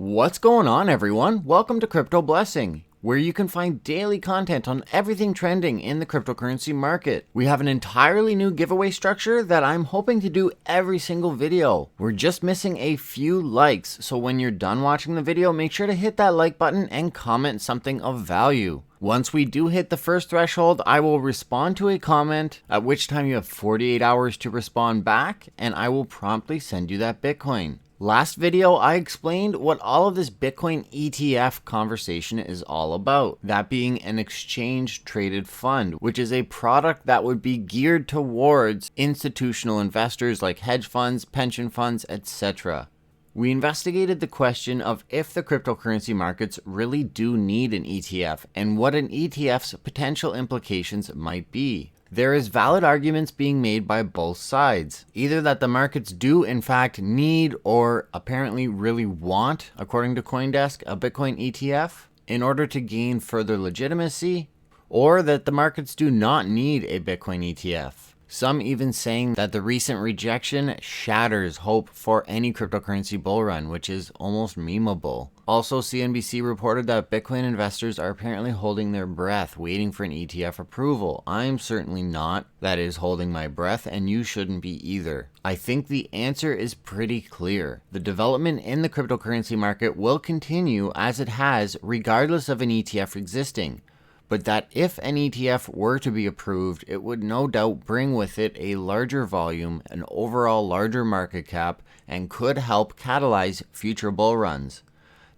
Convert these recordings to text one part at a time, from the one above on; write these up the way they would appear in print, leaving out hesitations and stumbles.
What's going on, everyone? Welcome to Crypto Blessing, where you can find daily content on everything trending in the cryptocurrency market. We have an entirely new giveaway structure that I'm hoping to do every single video. We're just missing a few likes, so when you're done watching the video, make sure to hit that like button and comment something of value. Once we do hit the first threshold, I will respond to a comment, at which time you have 48 hours to respond back, and I will promptly send you that Bitcoin. Last video, I explained what all of this Bitcoin ETF conversation is all about. That being an exchange traded fund, which is a product that would be geared towards institutional investors like hedge funds, pension funds, etc. We investigated the question of if the cryptocurrency markets really do need an ETF and what an ETF's potential implications might be. There is valid arguments being made by both sides, either that the markets do in fact need or apparently really want, according to CoinDesk, a Bitcoin ETF in order to gain further legitimacy, or that the markets do not need a Bitcoin ETF. Some even saying that the recent rejection shatters hope for any cryptocurrency bull run, which is almost memeable. Also, CNBC reported that Bitcoin investors are apparently holding their breath, waiting for an ETF approval. I'm certainly not. That is holding my breath, and you shouldn't be either. I think the answer is pretty clear. The development in the cryptocurrency market will continue as it has, regardless of an ETF existing. But that if an ETF were to be approved, it would no doubt bring with it a larger volume, an overall larger market cap, and could help catalyze future bull runs.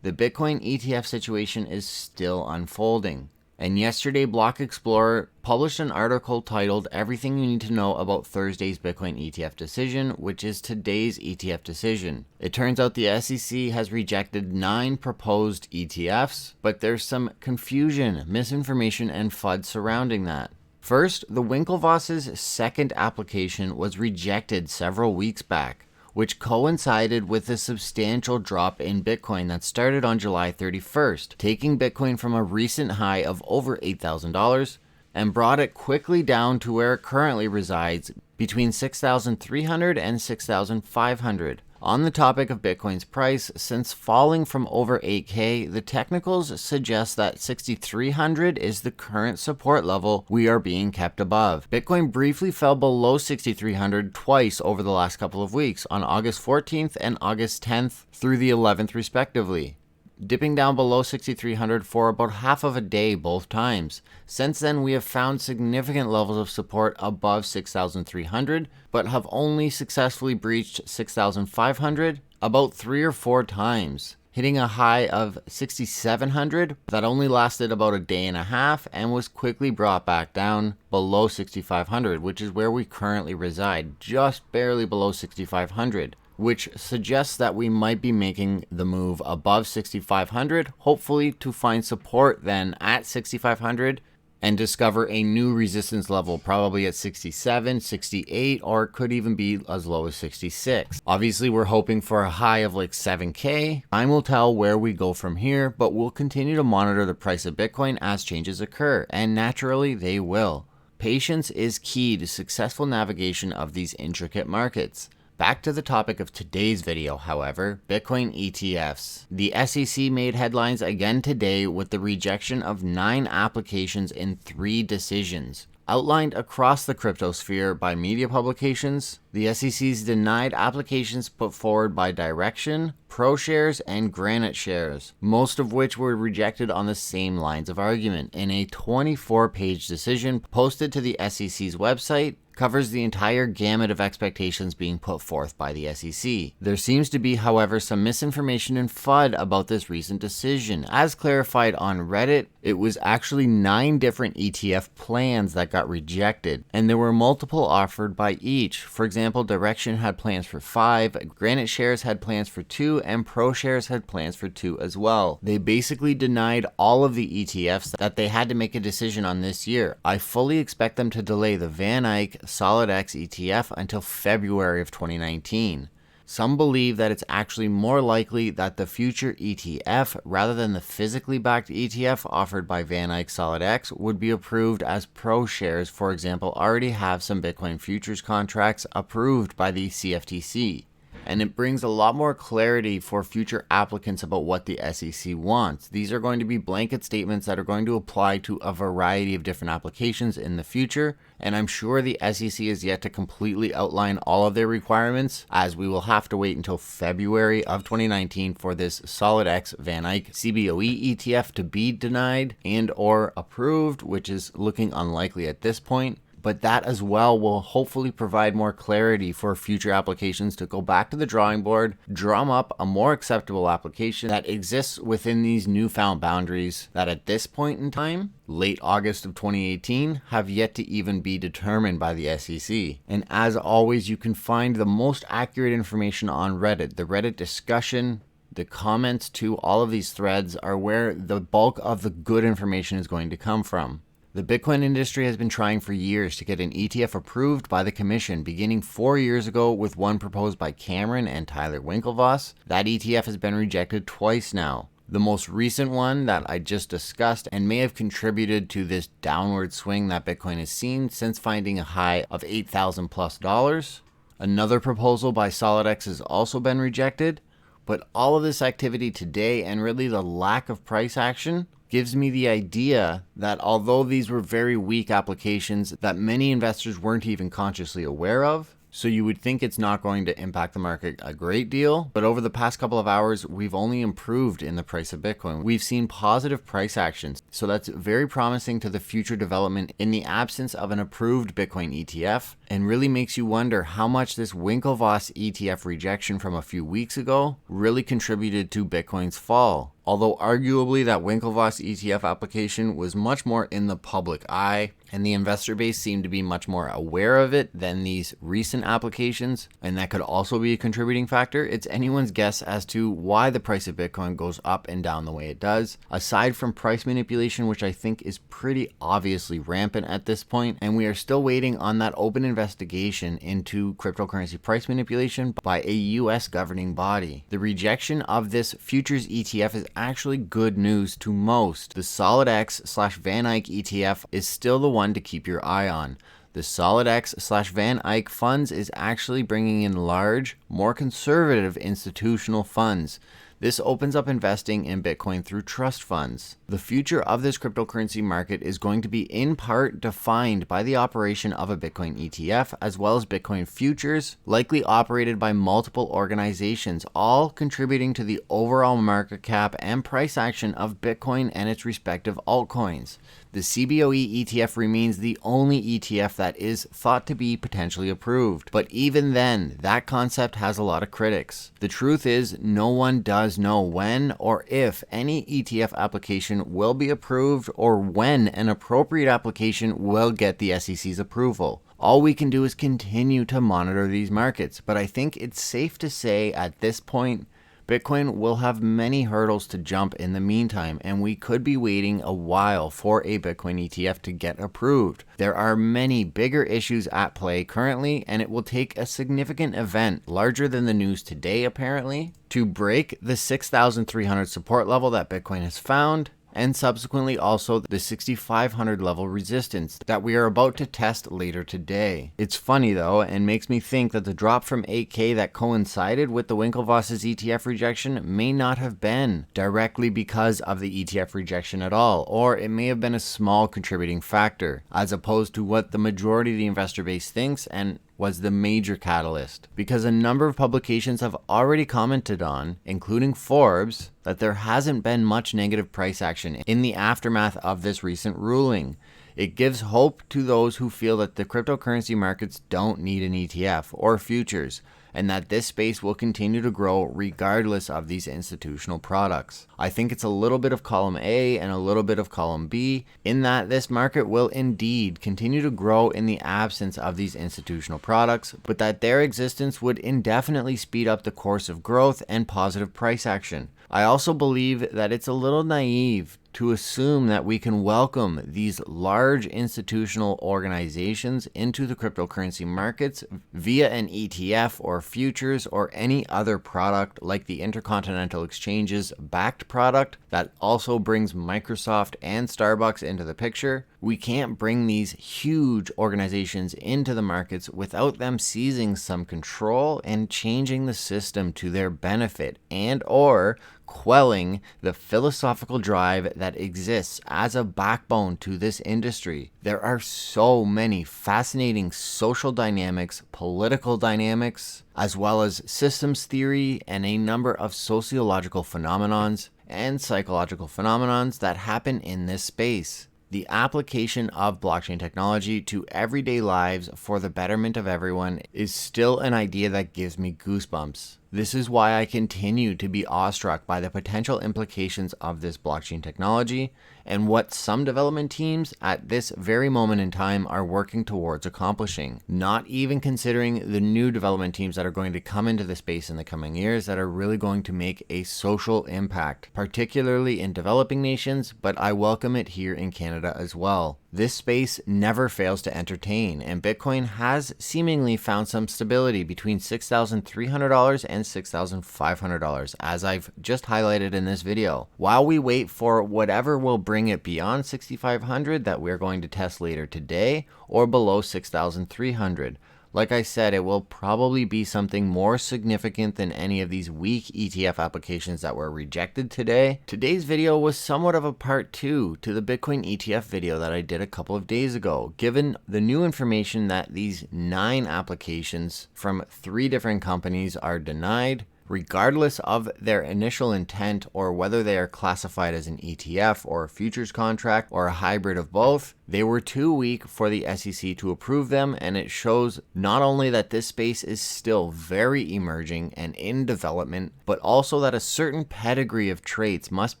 The Bitcoin ETF situation is still unfolding. And yesterday, Block Explorer published an article titled Everything You Need to Know About Thursday's Bitcoin ETF Decision, which is today's ETF decision. It turns out the SEC has rejected 9 proposed ETFs, but there's some confusion, misinformation, and FUD surrounding that. First, the Winklevoss's second application was rejected several weeks back, which coincided with a substantial drop in Bitcoin that started on July 31st, taking Bitcoin from a recent high of over $8,000 and brought it quickly down to where it currently resides, between $6,300 and $6,500. On the topic of Bitcoin's price, since falling from over 8K, the technicals suggest that 6,300 is the current support level we are being kept above. Bitcoin briefly fell below 6,300 twice over the last couple of weeks, on August 14th and August 10th through the 11th respectively, dipping down below 6,300 for about half of a day both times. Since then, we have found significant levels of support above 6,300, but have only successfully breached 6,500 about 3 or 4 times, hitting a high of 6,700 that only lasted about a day and a half and was quickly brought back down below 6,500, which is where we currently reside, just barely below 6,500. Which suggests that we might be making the move above 6,500, hopefully to find support then at 6,500 and discover a new resistance level, probably at 67, 68, or it could even be as low as 66. Obviously, we're hoping for a high of like 7K. Time will tell where we go from here, but we'll continue to monitor the price of Bitcoin as changes occur, and naturally they will. Patience is key to successful navigation of these intricate markets. Back to the topic of today's video, however, Bitcoin ETFs. The SEC made headlines again today with the rejection of 9 applications in 3 decisions. Outlined across the cryptosphere by media publications, the SEC's denied applications put forward by Direction, ProShares, and Granite Shares, most of which were rejected on the same lines of argument in a 24-page decision posted to the SEC's website. Covers the entire gamut of expectations being put forth by the SEC. There seems to be, however, some misinformation and FUD about this recent decision. As clarified on Reddit, it was actually 9 different ETF plans that got rejected, and there were multiple offered by each. For example, Direction had plans for 5, Granite Shares had plans for 2, and ProShares had plans for 2 as well. They basically denied all of the ETFs that they had to make a decision on this year. I fully expect them to delay the VanEck SolidX ETF until February of 2019. Some believe that it's actually more likely that the future ETF, rather than the physically backed ETF offered by VanEck SolidX, would be approved, as ProShares, for example, already have some Bitcoin futures contracts approved by the CFTC. and it brings a lot more clarity for future applicants about what the SEC wants. These are going to be blanket statements that are going to apply to a variety of different applications in the future, and I'm sure the SEC is yet to completely outline all of their requirements, as we will have to wait until February of 2019 for this SolidX VanEck CBOE ETF to be denied and or approved, which is looking unlikely at this point. But that as well will hopefully provide more clarity for future applications to go back to the drawing board, drum up a more acceptable application that exists within these newfound boundaries that at this point in time, late August of 2018, have yet to even be determined by the SEC. And as always, you can find the most accurate information on Reddit. The Reddit discussion, the comments to all of these threads are where the bulk of the good information is going to come from. The Bitcoin industry has been trying for years to get an ETF approved by the Commission, beginning 4 years ago with one proposed by Cameron and Tyler Winklevoss. That ETF has been rejected twice now. The most recent one that I just discussed and may have contributed to this downward swing that Bitcoin has seen since finding a high of $8,000+. Another proposal by SolidX has also been rejected, but all of this activity today and really the lack of price action gives me the idea that although these were very weak applications that many investors weren't even consciously aware of, so you would think it's not going to impact the market a great deal, but over the past couple of hours, we've only improved in the price of Bitcoin. We've seen positive price actions, so that's very promising to the future development in the absence of an approved Bitcoin ETF, and really makes you wonder how much this Winklevoss ETF rejection from a few weeks ago really contributed to Bitcoin's fall. Although arguably that Winklevoss ETF application was much more in the public eye, and the investor base seemed to be much more aware of it than these recent applications, and that could also be a contributing factor. It's anyone's guess as to why the price of Bitcoin goes up and down the way it does, aside from price manipulation, which I think is pretty obviously rampant at this point, and we are still waiting on that open investigation into cryptocurrency price manipulation by a US governing body. The rejection of this futures ETF is actually good news to most. The SolidX/VanEck ETF is still the one to keep your eye on. The SolidX/VanEck funds is actually bringing in large, more conservative institutional funds. This opens up investing in Bitcoin through trust funds. The future of this cryptocurrency market is going to be in part defined by the operation of a Bitcoin ETF as well as Bitcoin futures, likely operated by multiple organizations, all contributing to the overall market cap and price action of Bitcoin and its respective altcoins. The CBOE ETF remains the only ETF that is thought to be potentially approved. But even then, that concept has a lot of critics. The truth is, no one does know when or if any ETF application will be approved or when an appropriate application will get the SEC's approval. All we can do is continue to monitor these markets. But I think it's safe to say at this point, Bitcoin will have many hurdles to jump in the meantime, and we could be waiting a while for a Bitcoin ETF to get approved. There are many bigger issues at play currently, and it will take a significant event, larger than the news today apparently, to break the 6,300 support level that Bitcoin has found, and subsequently also the 6,500 level resistance that we are about to test later today. It's funny though, and makes me think that the drop from 8K that coincided with the Winklevoss's ETF rejection may not have been directly because of the ETF rejection at all, or it may have been a small contributing factor, as opposed to what the majority of the investor base thinks and was the major catalyst, because a number of publications have already commented on, including Forbes, that there hasn't been much negative price action in the aftermath of this recent ruling. It gives hope to those who feel that the cryptocurrency markets don't need an ETF or futures, and that this space will continue to grow regardless of these institutional products. I think it's a little bit of column A and a little bit of column B, in that this market will indeed continue to grow in the absence of these institutional products, but that their existence would indefinitely speed up the course of growth and positive price action. I also believe that it's a little naive to assume that we can welcome these large institutional organizations into the cryptocurrency markets via an ETF or futures or any other product like the Intercontinental Exchange's backed product that also brings Microsoft and Starbucks into the picture, We can't bring these huge organizations into the markets without them seizing some control and changing the system to their benefit, and or quelling the philosophical drive that exists as a backbone to this industry. There are so many fascinating social dynamics, political dynamics, as well as systems theory and a number of sociological phenomenons and psychological phenomenons that happen in this space. The application of blockchain technology to everyday lives for the betterment of everyone is still an idea that gives me goosebumps. This is why I continue to be awestruck by the potential implications of this blockchain technology and what some development teams at this very moment in time are working towards accomplishing. Not even considering the new development teams that are going to come into the space in the coming years that are really going to make a social impact, particularly in developing nations, but I welcome it here in Canada as well. This space never fails to entertain, and Bitcoin has seemingly found some stability between $6,300 and $6,500, as I've just highlighted in this video. While we wait for whatever will bring it beyond $6,500 that we're going to test later today, or below $6,300. Like I said, it will probably be something more significant than any of these weak ETF applications that were rejected today. Today's video was somewhat of a part 2 to the Bitcoin ETF video that I did a couple of days ago, given the new information that these 9 applications from 3 different companies are denied, regardless of their initial intent or whether they are classified as an ETF or a futures contract or a hybrid of both. They were too weak for the SEC to approve them, and it shows not only that this space is still very emerging and in development, but also that a certain pedigree of traits must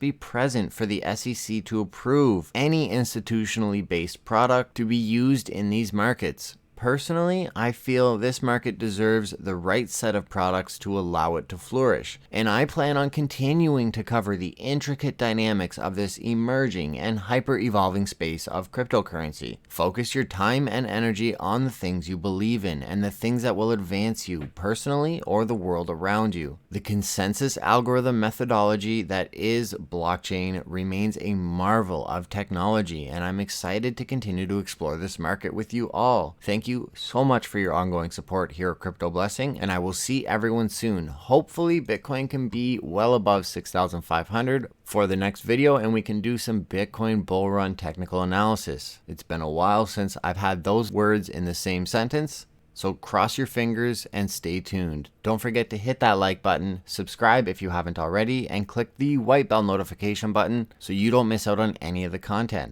be present for the SEC to approve any institutionally based product to be used in these markets. Personally, I feel this market deserves the right set of products to allow it to flourish, and I plan on continuing to cover the intricate dynamics of this emerging and hyper-evolving space of cryptocurrency. Focus your time and energy on the things you believe in and the things that will advance you personally or the world around you. The consensus algorithm methodology that is blockchain remains a marvel of technology, and I'm excited to continue to explore this market with you all. Thank you so much for your ongoing support here at Crypto Blessing, and I will see everyone soon. Hopefully Bitcoin can be well above 6,500 for the next video, and we can do some Bitcoin bull run technical analysis. It's been a while since I've had those words in the same sentence, so cross your fingers and stay tuned. Don't forget to hit that like button, subscribe if you haven't already, and click the white bell notification button so you don't miss out on any of the content.